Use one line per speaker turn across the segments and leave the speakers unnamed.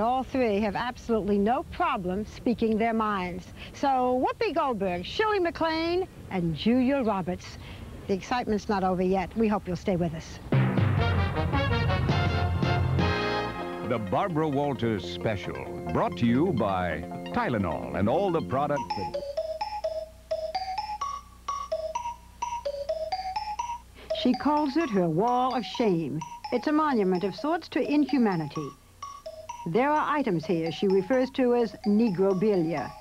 All three have absolutely no problem speaking their minds. So Whoopi Goldberg, Shirley McLaine, and Julia Roberts. The excitement's not over yet. We hope you'll stay with us.
The Barbara Walters Special, brought to you by Tylenol and all the products that...
She calls it her wall of shame. It's a monument of sorts to inhumanity. There are items here she refers to as negrobilia.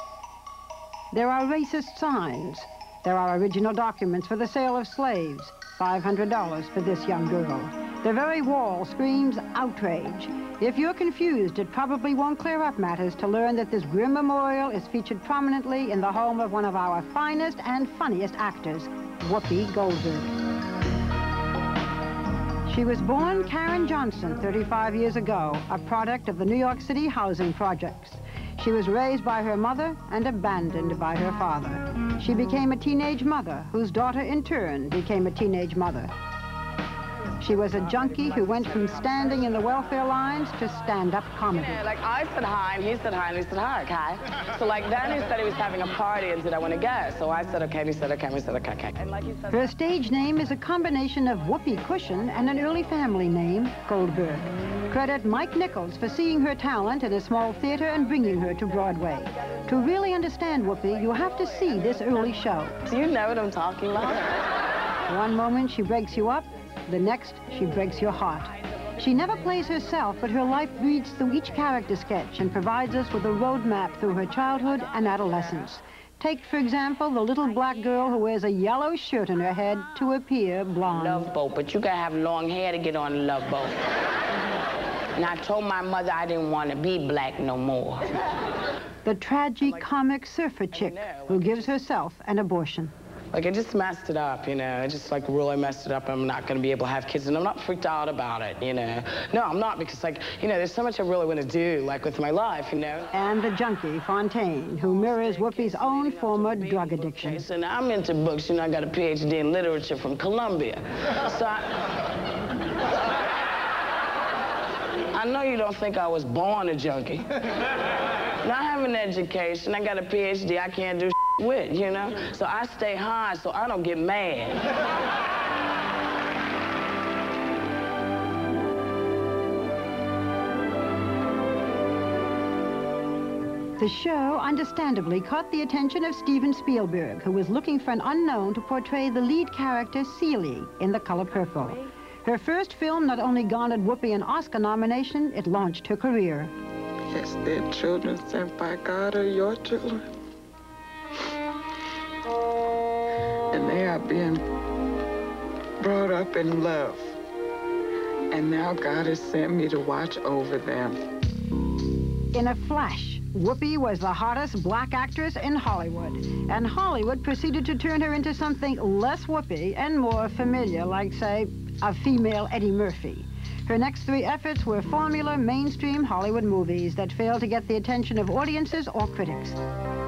There are racist signs. There are original documents for the sale of slaves, $500 for this young girl. The very wall screams outrage. If you're confused, it probably won't clear up matters to learn that this grim memorial is featured prominently in the home of one of our finest and funniest actors, Whoopi Goldberg. She was born Karen Johnson 35 years ago, a product of the New York City housing projects. She was raised by her mother and abandoned by her father. She became a teenage mother, whose daughter in turn became a teenage mother. She was a junkie who went from standing in the welfare lines to stand-up comedy.
Yeah, like I said hi, and he said hi, and he said hi, okay? So like then he said he was having a party and said I want to go. So I said okay, and he said okay, and we said okay. And like he said,
her stage name is a combination of whoopee cushion and an early family name, Goldberg. Credit Mike Nichols for seeing her talent in a small theater and bringing her to Broadway. To really understand Whoopi, you have to see this early show.
Do you know what I'm talking about?
One moment she breaks you up, the next, she breaks your heart. She never plays herself, but her life breathes through each character sketch and provides us with a roadmap through her childhood and adolescence. Take, for example, the little black girl who wears a yellow shirt on her head to appear blonde.
Love boat, but you gotta have long hair to get on the Love Boat. And I told my mother I didn't want to be black no more.
The tragic-comic surfer chick who gives herself an abortion.
Like, I just messed it up, you know. I just, like, really messed it up. I'm not going to be able to have kids, and I'm not freaked out about it, you know. No, I'm not, because, like, you know, there's so much I really want to do, like, with my life, you know.
And the junkie, Fontaine, who mirrors Whoopi's own former drug addiction.
And I'm into books, you know. I got a PhD in literature from Columbia. So I know you don't think I was born a junkie. Now, I have an education. I got a PhD. I can't do with, you know? So I stay high so I don't get mad.
The show, understandably, caught the attention of Steven Spielberg, who was looking for an unknown to portray the lead character, Celie, in The Color Purple. Her first film not only garnered Whoopi an Oscar nomination, it launched her career.
Yes, they're children sent by God, are your children. And they are being brought up in love. And now God has sent me to watch over them.
In a flash, Whoopi was the hottest black actress in Hollywood. And Hollywood proceeded to turn her into something less Whoopi and more familiar, like, say, a female Eddie Murphy. Her next three efforts were formula mainstream Hollywood movies that failed to get the attention of audiences or critics.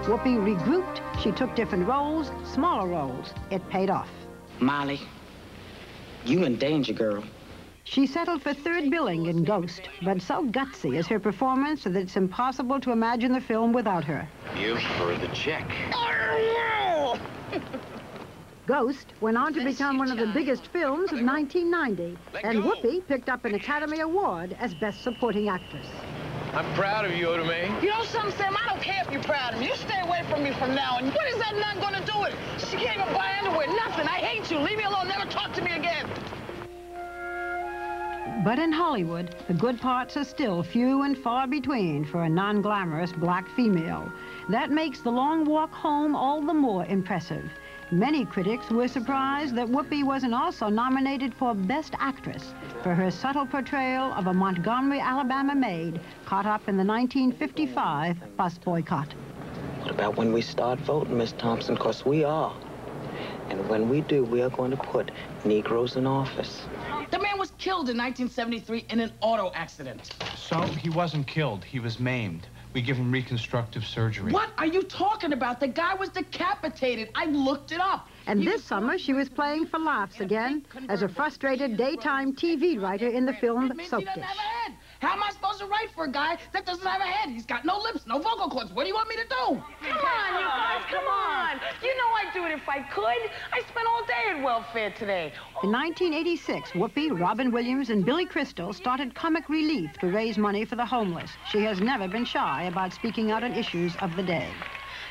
Whoopi regrouped. She took different roles, smaller roles. It paid off.
Molly, you in danger, girl.
She settled for third billing in Ghost, but so gutsy is her performance that it's impossible to imagine the film without her.
You for the check.
Ghost went on to become one of the biggest films of 1990, and Whoopi picked up an Academy Award as Best Supporting Actress.
I'm proud of you, Oda Mae.
You know something, Sam? I don't care if you're proud of me. You stay away from me from now on. What is that nun gonna do with it? She can't even buy underwear, nothing. I hate you. Leave me alone. Never talk to me again.
But in Hollywood, the good parts are still few and far between for a non-glamorous black female. That makes The Long Walk Home all the more impressive. Many critics were surprised that Whoopi wasn't also nominated for Best Actress for her subtle portrayal of a Montgomery, Alabama maid caught up in the 1955 bus boycott.
What about when we start voting, Miss Thompson? Because we are. And when we do, we are going to put Negroes in office.
The man was killed in 1973 in an auto accident.
So he wasn't killed. He was maimed. We give him reconstructive surgery.
What are you talking about? The guy was decapitated. I looked it up.
And this summer, she was playing for laughs again as a frustrated daytime TV writer in the film Soap Dish.
How am I supposed to write for a guy that doesn't have a head? He's got no lips, no vocal cords. What do you want me to do?
Come on, you guys, come on. You know I'd do it if I could. I spent all day at welfare today.
In 1986, Whoopi, Robin Williams, and Billy Crystal started Comic Relief to raise money for the homeless. She has never been shy about speaking out on issues of the day.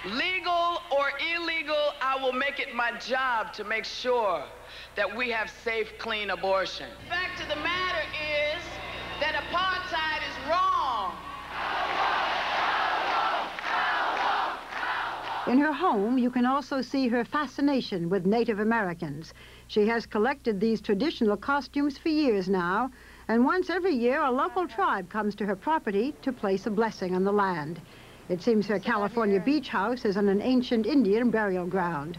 Legal or illegal, I will make it my job to make sure that we have safe, clean abortion. The fact of the matter is that apartheid is wrong.
In her home, you can also see her fascination with Native Americans. She has collected these traditional costumes for years now, and once every year, a local tribe comes to her property to place a blessing on the land. It seems her California beach house is on an ancient Indian burial ground.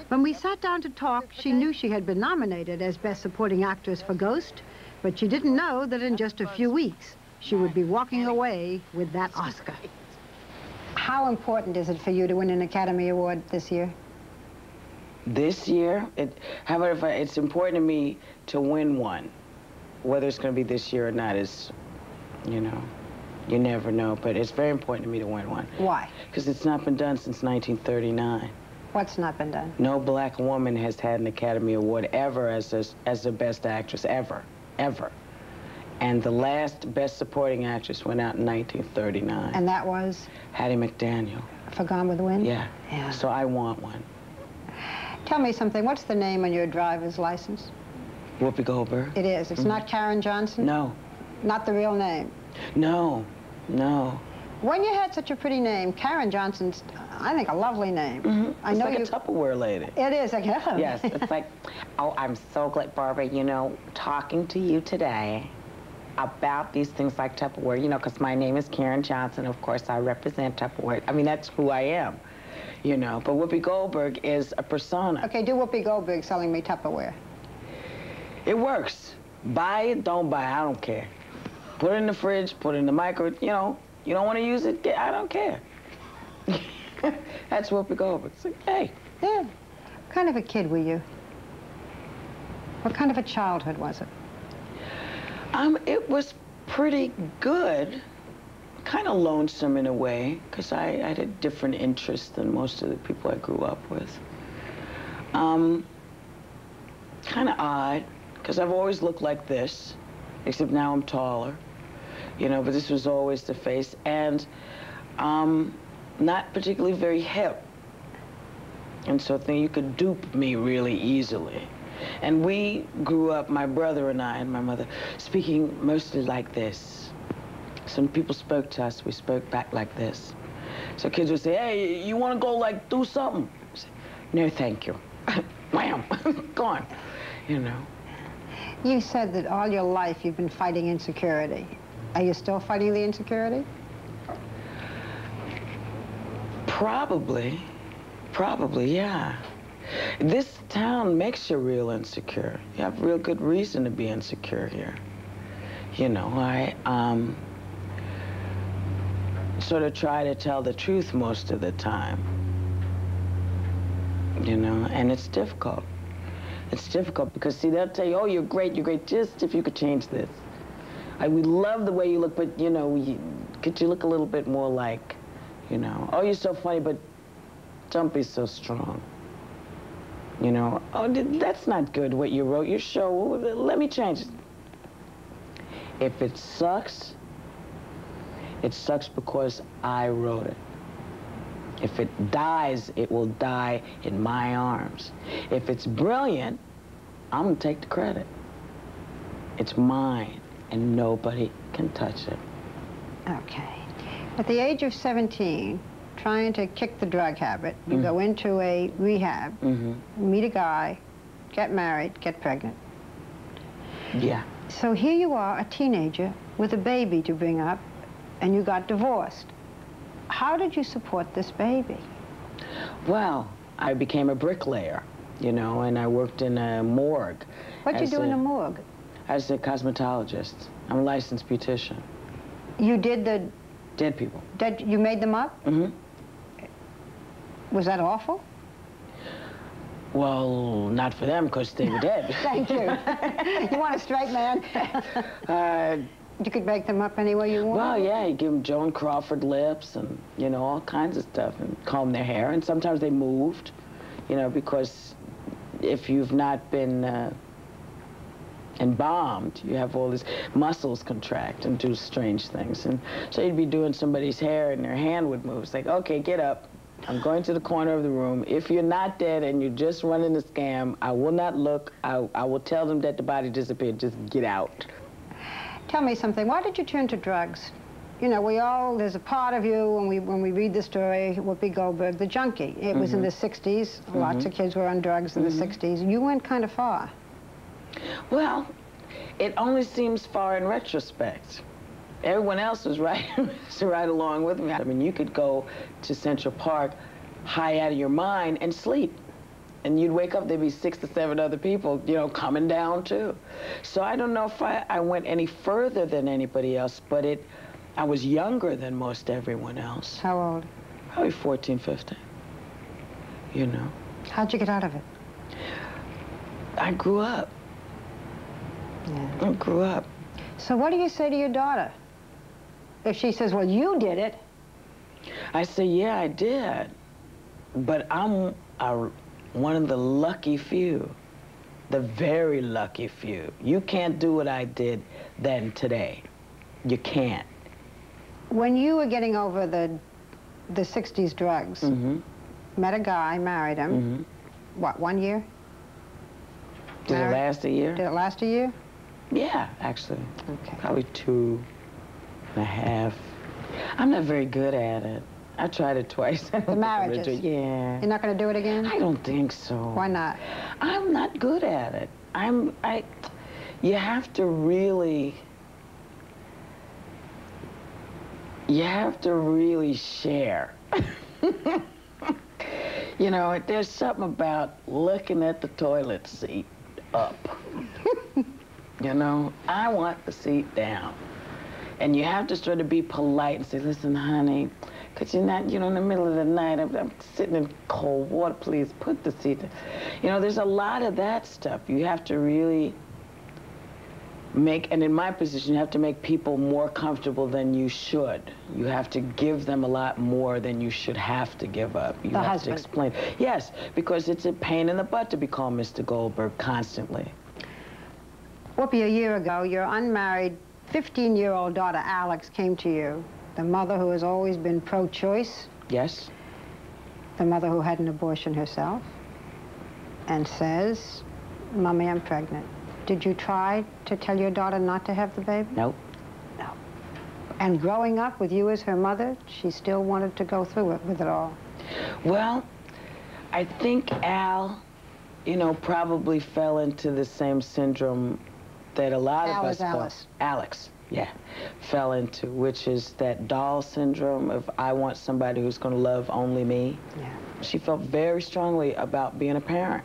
When we sat down to talk, she knew she had been nominated as Best Supporting Actress for Ghost, but she didn't know that in just a few weeks, she would be walking away with that Oscar. How important is it for you to win an Academy Award this year?
This year, it's important to me to win one. Whether it's going to be this year or not is, you know, you never know. But it's very important to me to win one.
Why?
Because it's not been done since 1939.
What's not been done?
No black woman has had an Academy Award ever as the Best Actress, ever. And the last Best Supporting Actress went out in 1939.
And that was?
Hattie McDaniel.
For Gone with the Wind?
Yeah. So I want one.
Tell me something. What's the name on your driver's license?
Whoopi Goldberg.
It is. It's not Karen Johnson?
No.
Not the real name?
No. No.
When you had such a pretty name, Karen Johnson's, I think, a lovely name.
I know like a Tupperware lady.
It is, I guess.
Yes, it's like, oh, I'm so glad, Barbara, you know, talking to you today about these things like Tupperware, you know, because my name is Karen Johnson. Of course, I represent Tupperware. I mean, that's who I am, you know. But Whoopi Goldberg is a persona.
Okay, do Whoopi Goldberg selling me Tupperware.
It works. Buy it, don't buy it, I don't care. Put it in the fridge, put it in the microwave, you know. You don't want to use it, I don't care. That's Whoopi Goldberg. It's like, hey.
Yeah. What kind of a kid were you? What kind of a childhood was it?
It was pretty good. Kind of lonesome in a way, because I had a different interest than most of the people I grew up with. Kind of odd, because I've always looked like this, except now I'm taller. You know, but this was always the face, and not particularly very hip. And so I think you could dupe me really easily. And we grew up, my brother and I and my mother, speaking mostly like this. So when people spoke to us, we spoke back like this. So kids would say, hey, you want to go, like, do something? I say, no, thank you. Wham, gone, you know.
You said that all your life you've been fighting insecurity. Are you still fighting the insecurity?
Probably, yeah. This town makes you real insecure. You have real good reason to be insecure here. You know, I sort of try to tell the truth most of the time. You know, and it's difficult. It's difficult because, see, they'll tell you, oh, you're great, just if you could change this. We love the way you look, but, you know, could you look a little bit more like, you know, oh, you're so funny, but don't be so strong. You know, oh, that's not good what you wrote, your show, let me change it. If it sucks because I wrote it. If it dies, it will die in my arms. If it's brilliant, I'm gonna take the credit. It's mine, and nobody can touch it.
Okay. At the age of 17, trying to kick the drug habit, you go into a rehab, meet a guy, get married, get pregnant.
Yeah.
So here you are, a teenager, with a baby to bring up, and you got divorced. How did you support this baby?
Well, I became a bricklayer, you know, and I worked in a morgue.
What'd you do in a morgue?
As a cosmetologist. I'm a licensed beautician.
You did the...
Dead people.
You made them up? Was that awful?
Well, not for them, because they were dead.
Thank you. You want a straight man? You could make them up any way you want?
Well, yeah, you give them Joan Crawford lips and, you know, all kinds of stuff, and comb their hair. And sometimes they moved, you know, because if you've not been embalmed, you have all these muscles contract and do strange things. And so you'd be doing somebody's hair and their hand would move. It's like, okay, get up. I'm going to the corner of the room. If you're not dead and you're just running a scam, I will not look. I will tell them that the body disappeared. Just get out.
Tell me something. Why did you turn to drugs? You know, there's a part of you when we read the story, Whoopi Goldberg, the junkie. It was in the 60s. Lots of kids were on drugs in the 60s. You went kind of far.
Well, it only seems far in retrospect. Everyone else was right along with me. I mean, you could go to Central Park high out of your mind and sleep. And you'd wake up, there'd be 6 to 7 other people, you know, coming down too. So I don't know if I went any further than anybody else, but I was younger than most everyone else.
How old?
Probably 14, 15, you know.
How'd you get out of it?
I grew up.
Yeah.
I grew up.
So what do you say to your daughter? If she says, well, you did it.
I say, yeah, I did. But I'm one of the lucky few, the very lucky few. You can't do what I did then today. You can't.
When you were getting over the 60s drugs, met a guy, married him, what, 1 year?
Did it last a year?
Did it last a year?
Yeah, actually.
Okay.
Probably 2.5. I'm not very good at it. I tried it twice.
The marriages?
Yeah.
You're not going to do it again?
I don't think so.
Why not?
I'm not good at it. You have to really share. You know, there's something about looking at the toilet seat up. You know, I want the seat down. And you have to sort of be polite and say, listen, honey, could you not, you know, in the middle of the night, I'm sitting in cold water, please put the seat down. You know, there's a lot of that stuff. You have to really and in my position, you have to make people more comfortable than you should. You have to give them a lot more than you should have to give up. You have to explain. Yes, because it's a pain in the butt to be called Mr. Goldberg constantly.
Whoopi, a year ago, your unmarried 15-year-old daughter, Alex, came to you. The mother who has always been pro-choice.
Yes.
The mother who had an abortion herself. And says, Mommy, I'm pregnant. Did you try to tell your daughter not to have the baby?
Nope.
No. And growing up with you as her mother, she still wanted to go through with it all.
Well, I think Al, you know, probably fell into the same syndrome that a lot of us Alex, yeah, fell into, which is that doll syndrome of I want somebody who's going to love only me.
Yeah. She
felt very strongly about being a parent.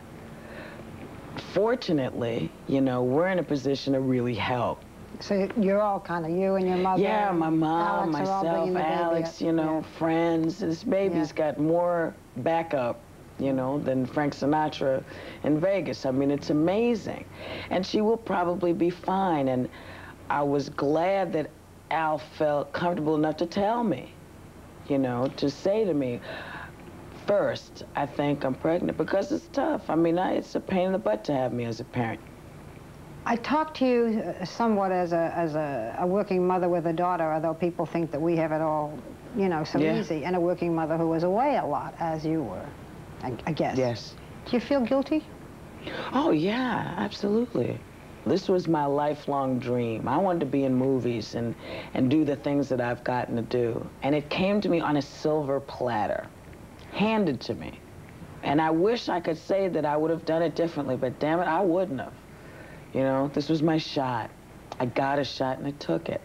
Fortunately, you know, we're in a position to really help.
So you're all kind of, you and your mother?
Yeah, my mom,
Alex,
myself, Alex, you know, friends. This baby's got more backup, you know, than Frank Sinatra in Vegas. I mean, it's amazing. And she will probably be fine. And I was glad that Al felt comfortable enough to tell me, you know, to say to me, first, I think I'm pregnant, because it's tough. I mean, it's a pain in the butt to have me as a parent.
I talked to you somewhat as a working mother with a daughter, although people think that we have it all, you know, so easy, and a working mother who was away a lot, as you were, I guess.
Yes.
Do you feel guilty?
Oh, yeah, absolutely. This was my lifelong dream. I wanted to be in movies and do the things that I've gotten to do. And it came to me on a silver platter, handed to me. And I wish I could say that I would have done it differently, but damn it, I wouldn't have. You know, this was my shot. I got a shot and I took it.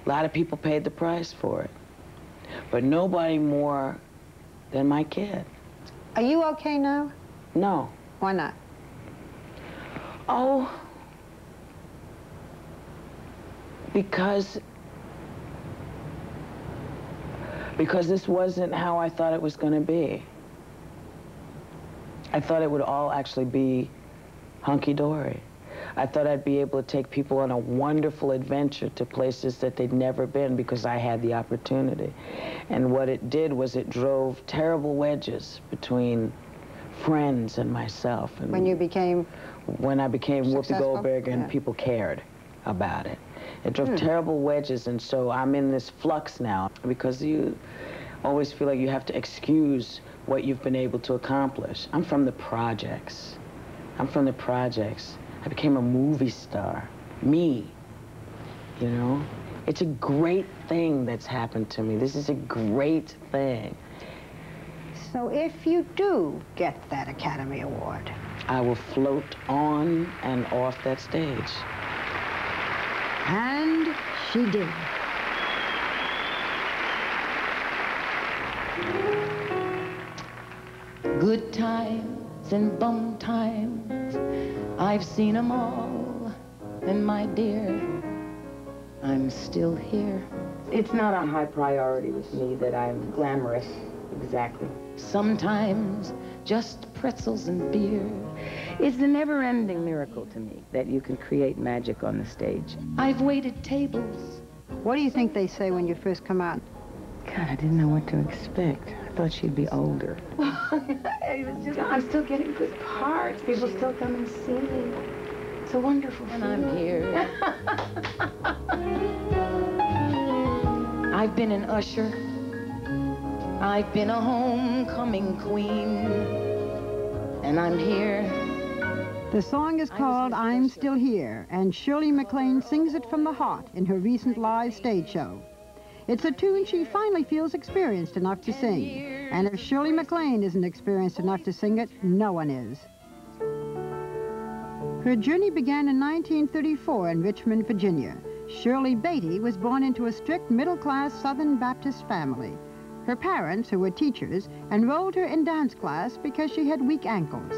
A lot of people paid the price for it, but nobody more than my kid.
Are you okay now?
No.
Why not?
Oh, because this wasn't how I thought it was going to be. I thought it would all actually be hunky-dory. I thought I'd be able to take people on a wonderful adventure to places that they'd never been because I had the opportunity. And what it did was it drove terrible wedges between friends and myself. And
When you became
when I became Whoopi
successful?
Goldberg and
Yeah.
people cared about it. It drove terrible wedges, and so I'm in this flux now because you always feel like you have to excuse what you've been able to accomplish. I'm from the projects. I'm from the projects. I became a movie star. Me, you know? It's a great thing that's happened to me. This is a great thing.
So if you do get that Academy Award,
I will float on and off that stage.
and she did.
Good times and bum times, I've seen 'em all, and my dear, I'm still here.
It's not a high priority with me that I'm glamorous, exactly.
Sometimes just pretzels and beer.
It's a never-ending miracle to me that you can create magic on the stage.
I've waited tables.
What do you think they say when you first come out?
God, I didn't know what to expect. I thought she'd be older.
It was just, I'm still getting good parts. People still come and see me. It's a wonderful feeling. And I'm here. I've been an usher. I've been a homecoming queen. And I'm here.
The song is called I'm Still Here, and Shirley McLaine sings it from the heart in her recent live stage show. It's a tune she finally feels experienced enough to sing, and if Shirley McLaine isn't experienced enough to sing it, no one is. Her journey began in 1934 in Richmond, Virginia. Shirley Beatty was born into a strict middle-class Southern Baptist family. Her parents, who were teachers, enrolled her in dance class because she had weak ankles.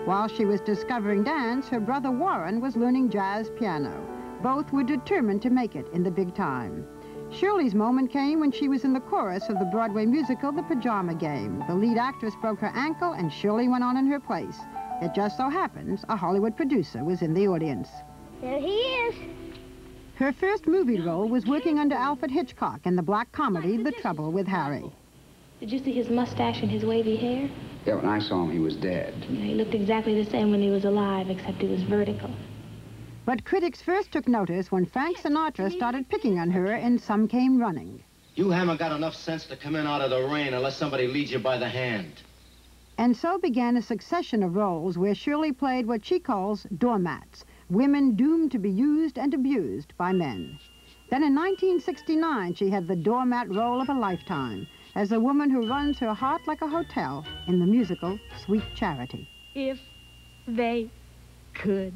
While she was discovering dance, her brother Warren was learning jazz piano. Both were determined to make it in the big time. Shirley's moment came when she was in the chorus of the Broadway musical, The Pajama Game. The lead actress broke her ankle and Shirley went on in her place. It just so happens a Hollywood producer was in the audience.
There he is.
Her first movie role was working under Alfred Hitchcock in the black comedy, The Trouble with Harry.
Did you see his mustache and his wavy hair?
Yeah, when I saw him, he was dead.
Yeah, he looked exactly the same when he was alive, except he was vertical.
But critics first took notice when Frank Sinatra started picking on her in Some Came Running.
You haven't got enough sense to come in out of the rain unless somebody leads you by the hand.
And so began a succession of roles where Shirley played what she calls doormats, women doomed to be used and abused by men. Then in 1969, she had the doormat role of a lifetime as a woman who runs her heart like a hotel in the musical Sweet Charity.
If they could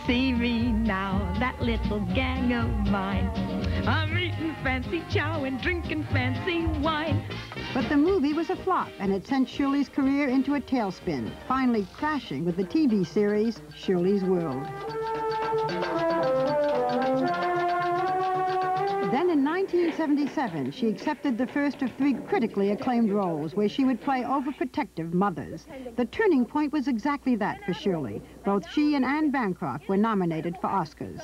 see me now, that little gang of mine, I'm eating fancy chow and drinking fancy wine.
But the movie was a flop, and it sent Shirley's career into a tailspin, finally crashing with the TV series Shirley's World. Then in 1977, she accepted the first of 3 critically acclaimed roles where she would play overprotective mothers. The turning point was exactly that for Shirley. Both she and Anne Bancroft were nominated for Oscars.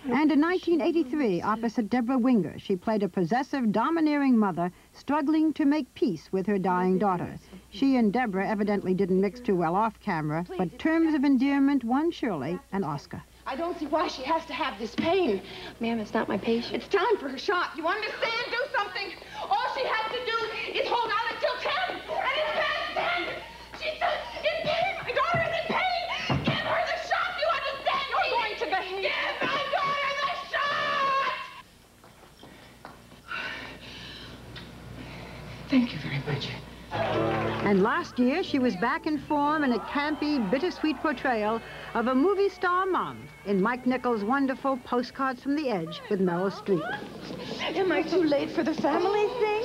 And in 1983, opposite Deborah Winger, she played a possessive, domineering mother struggling to make peace with her dying daughter. She and Deborah evidently didn't mix too well off camera, but terms of endearment won Shirley an Oscar.
I don't see why she has to have this pain.
Ma'am, it's not my patient.
It's time for her shot. You understand? Do something. All she has to do is hold out until 10. And it's past 10. She's in pain. My daughter is in pain. Give her the shot. You understand? You're going to behave. Give my daughter the shot. Thank you very much.
And last year, she was back in form in a campy, bittersweet portrayal of a movie star mom in Mike Nichols' wonderful Postcards from the Edge with Meryl Streep.
Am I too late for the family thing?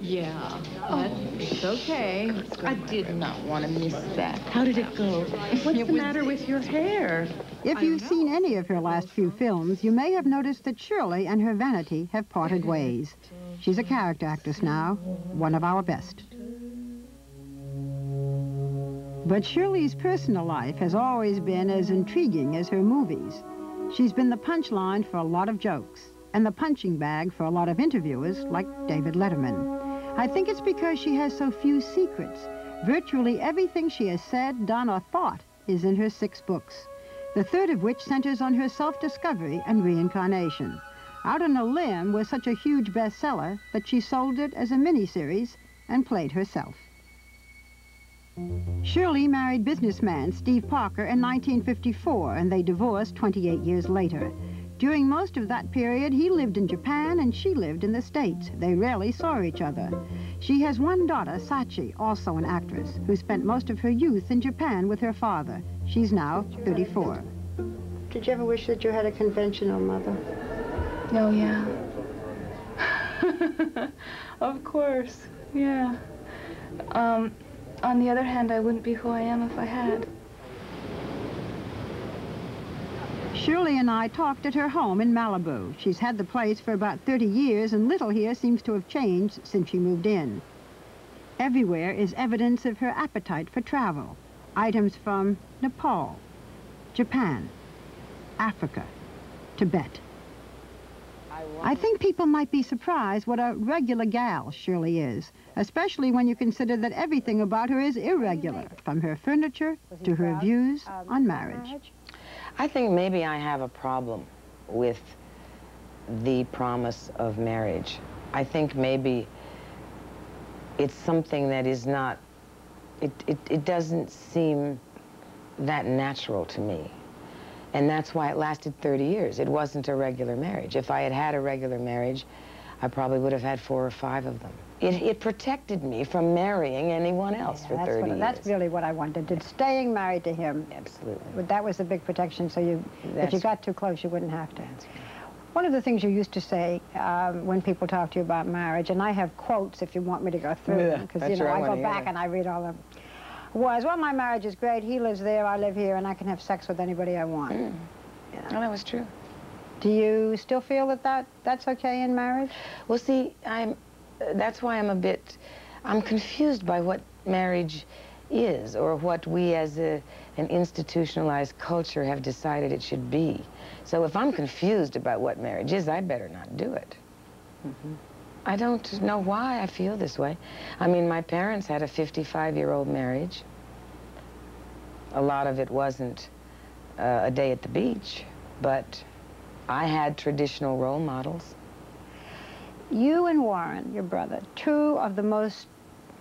Yeah, but it's okay. I did not want to miss that.
How did it go?
What's the matter with your hair?
If you've seen any of her last few films, you may have noticed that Shirley and her vanity have parted ways. She's a character actress now, one of our best. But Shirley's personal life has always been as intriguing as her movies. She's been the punchline for a lot of jokes, and the punching bag for a lot of interviewers like David Letterman. I think it's because she has so few secrets. Virtually everything she has said, done, or thought is in her 6 books, the third of which centers on her self-discovery and reincarnation. Out on a Limb was such a huge bestseller that she sold it as a miniseries and played herself. Shirley married businessman Steve Parker in 1954, and they divorced 28 years later. During most of that period, he lived in Japan and she lived in the States. They rarely saw each other. She has one daughter, Sachi, also an actress, who spent most of her youth in Japan with her father. She's now 34. Did you ever wish that you had a conventional mother?
Oh, yeah. Of course, yeah. On the other hand, I wouldn't be who I am if I had.
Shirley and I talked at her home in Malibu. She's had the place for about 30 years, and little here seems to have changed since she moved in. Everywhere is evidence of her appetite for travel. Items from Nepal, Japan, Africa, Tibet. I think people might be surprised what a regular gal Shirley is, especially when you consider that everything about her is irregular, from her furniture to her views on marriage.
I think maybe I have a problem with the promise of marriage. I think maybe it's something that is not, it doesn't seem that natural to me. And that's why it lasted 30 years. It wasn't a regular marriage. If I had had a regular marriage, I probably would have had 4 or 5 of them. It protected me from marrying anyone else for 30 years.
That's really what I wanted, did staying married to him.
Absolutely.
That was the big protection, so if you got too close, you wouldn't have to. One of the things you used to say when people talk to you about marriage, and I have quotes if you want me to go through them, because, you know, I go back and I read all of them, was, well, my marriage is great. He lives there, I live here, and I can have sex with anybody I want.
You know? Well, that was true.
Do you still feel that that's okay in marriage?
Well, see, that's why I'm confused by what marriage is, or what we as an institutionalized culture have decided it should be. So if I'm confused about what marriage is, I'd better not do it. I don't know why I feel this way. I mean, my parents had a 55-year-old marriage. A lot of it wasn't a day at the beach, but I had traditional role models.
You and Warren, your brother, 2 of the most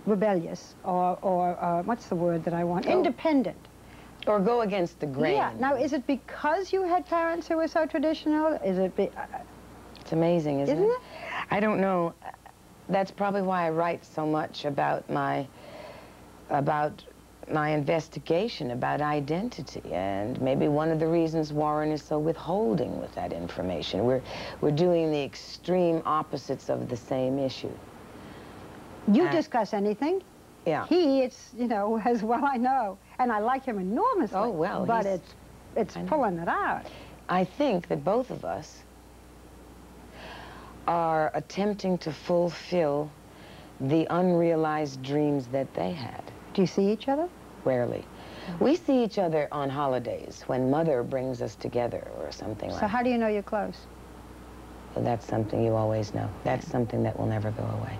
rebellious, or what's the word that I want? Independent.
Or go against the grain.
Yeah. Now, is it because you had parents who were so traditional? Is it
It's amazing, isn't it? I don't know. That's probably why I write so much about my investigation, about identity, and maybe one of the reasons Warren is so withholding with that information. We're doing the extreme opposites of the same issue.
You discuss anything?
Yeah.
It's, you know, as well I know, and I like him enormously.
Oh, well,
but it's pulling it out.
I think that both of us are attempting to fulfill the unrealized dreams that they had.
Do you see each other?
Rarely. We see each other on holidays when Mother brings us together or something like that.
So how do you know you're close?
Well, that's something you always know. That's something that will never go away.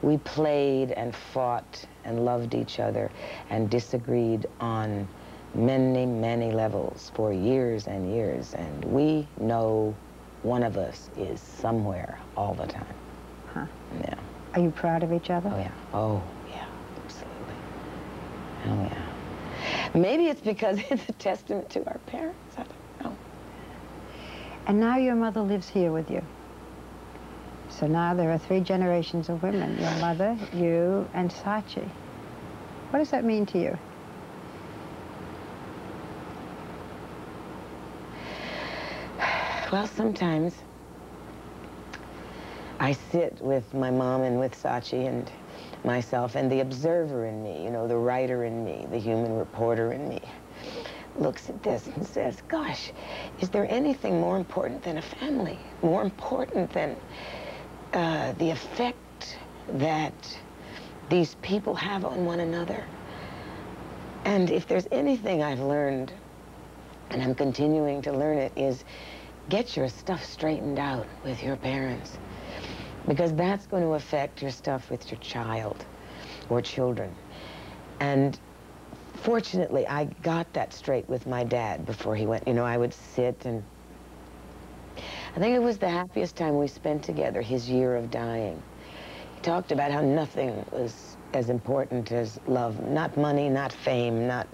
We played and fought and loved each other and disagreed on many, many levels for years and years, and we know one of us is somewhere all the time.
Huh.
Yeah.
Are you proud of each other?
Oh, yeah. Oh, yeah, absolutely. Oh, yeah. Maybe it's because it's a testament to our parents. I don't know.
And now your mother lives here with you. So now there are 3 generations of women. Your mother, you, and Sachi. What does that mean to you?
Well, sometimes I sit with my mom and with Sachi and myself, and the observer in me, you know, the writer in me, the human reporter in me, looks at this and says, gosh, is there anything more important than a family? More important than the effect that these people have on one another?
And if there's anything I've learned, and I'm continuing to learn it, is get your stuff straightened out with your parents. Because that's going to affect your stuff with your child or children. And fortunately, I got that straight with my dad before he went. You know, I would sit, and I think it was the happiest time we spent together, his year of dying. He talked about how nothing was as important as love. Not money, not fame, not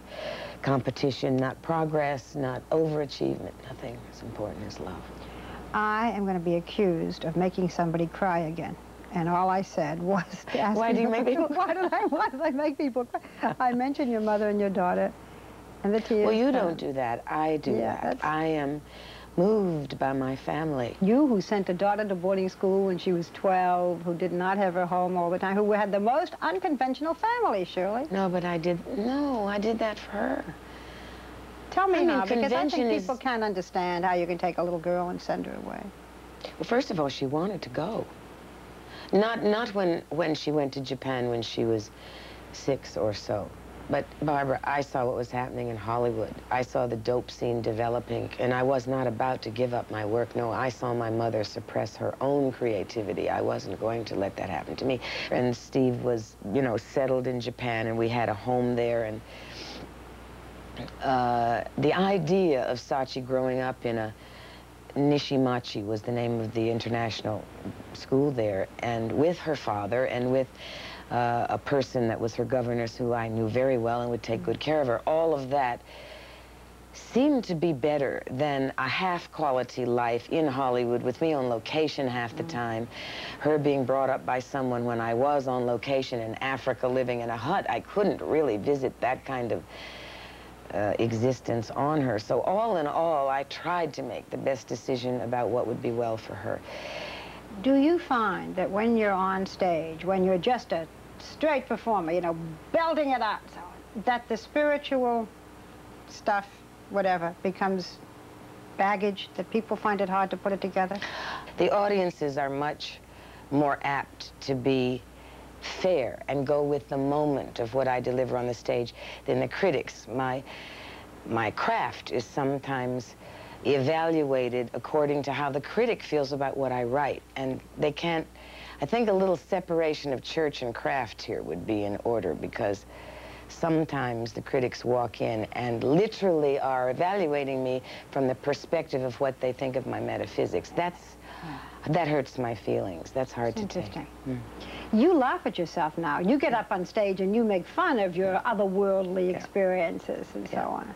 competition, not progress, not overachievement. Nothing as important as love.
I am going to be accused of making somebody cry again. And all I said was to ask
Why do you make people
why did I make people cry? I mentioned your mother and your daughter and the tears.
Well, you don't do that. I do that. I am moved by my family.
You, who sent a daughter to boarding school when she was 12, who did not have her home all the time, who had the most unconventional family, Shirley.
No, but I did that for her.
Tell me how, because I think
convention
people can't understand how you can take a little girl and send her away.
Well, first of all, she wanted to go. Not when she went to Japan when she was 6 or so. But, Barbara, I saw what was happening in Hollywood. I saw the dope scene developing, and I was not about to give up my work. No, I saw my mother suppress her own creativity. I wasn't going to let that happen to me. And Steve was, you know, settled in Japan, and we had a home there, and the idea of Sachi growing up in a Nishimachi was the name of the international school there, and with her father and with a person that was her governess who I knew very well and would take good care of her, all of that seemed to be better than a half-quality life in Hollywood with me on location half the time, her being brought up by someone when I was on location in Africa living in a hut. I couldn't really visit that kind of existence on her. So all in all, I tried to make the best decision about what would be well for her.
Do you find that when you're on stage, when you're just a straight performer, you know, belting it out, that the spiritual stuff, whatever, becomes baggage, that people find it hard to put it together?
The audiences are much more apt to be fair and go with the moment of what I deliver on the stage than the critics. My craft is sometimes evaluated according to how the critic feels about what I write, and they can't. I think a little separation of church and craft here would be in order, because sometimes the critics walk in and literally are evaluating me from the perspective of what they think of my metaphysics. That hurts my feelings. That's hard to take.
You laugh at yourself now. You get up on stage and you make fun of your otherworldly experiences and so on.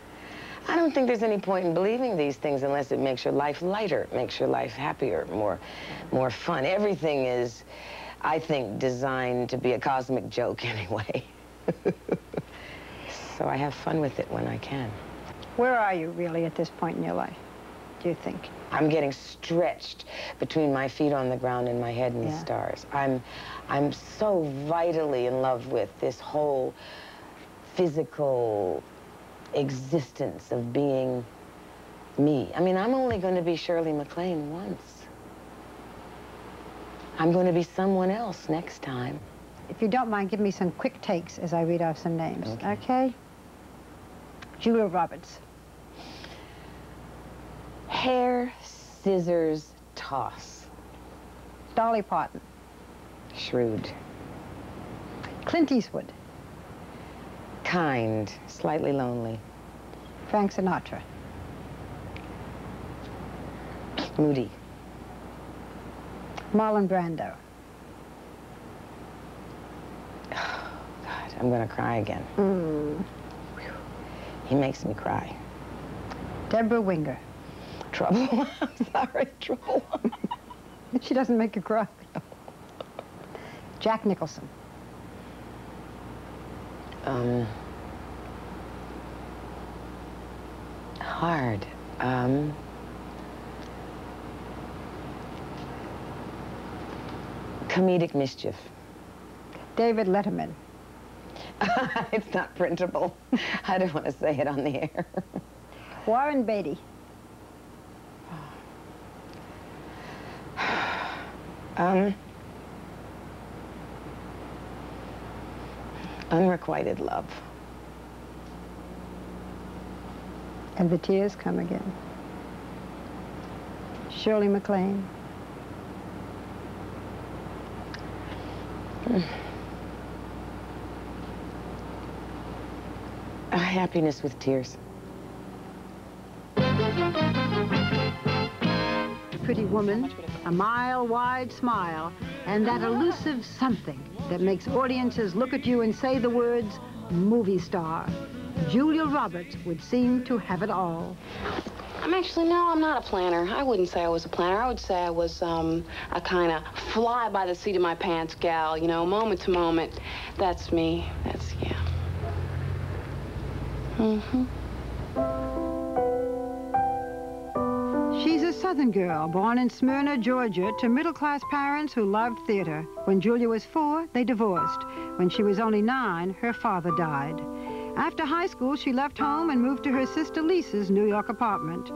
I don't think there's any point in believing these things unless it makes your life lighter, makes your life happier, more fun. Everything is, I think, designed to be a cosmic joke anyway. So I have fun with it when I can.
Where are you really at this point in your life, do you think?
I'm getting stretched between my feet on the ground and my head in the stars. I'm so vitally in love with this whole physical existence of being me. I mean, I'm only going to be Shirley McLaine once. I'm going to be someone else next time.
If you don't mind, give me some quick takes as I read off some names, okay? Julia Roberts.
Hair, scissors, toss.
Dolly Parton.
Shrewd.
Clint Eastwood.
Kind, slightly lonely.
Frank Sinatra.
Moody.
Marlon Brando.
Oh, God, I'm going to cry again. He makes me cry.
Deborah Winger.
Trouble. I'm sorry, trouble.
She doesn't make you cry. Jack Nicholson.
Hard. Comedic mischief.
David Letterman.
It's not printable. I don't want to say it on the air.
Warren Beatty.
Unrequited love.
And the tears come again. Shirley McLaine.
Happiness with tears.
Pretty woman, a mile-wide smile, and that elusive something that makes audiences look at you and say the words, movie star. Julia Roberts would seem to have it all.
No, I'm not a planner. I wouldn't say I was a planner. I would say I was a kind of fly by the seat of my pants gal, you know, moment to moment. That's me. That's, yeah. Mm-hmm.
She's a Southern girl, born in Smyrna, Georgia, to middle-class parents who loved theater. When Julia was 4, they divorced. When she was only 9, her father died. After high school, she left home and moved to her sister Lisa's New York apartment.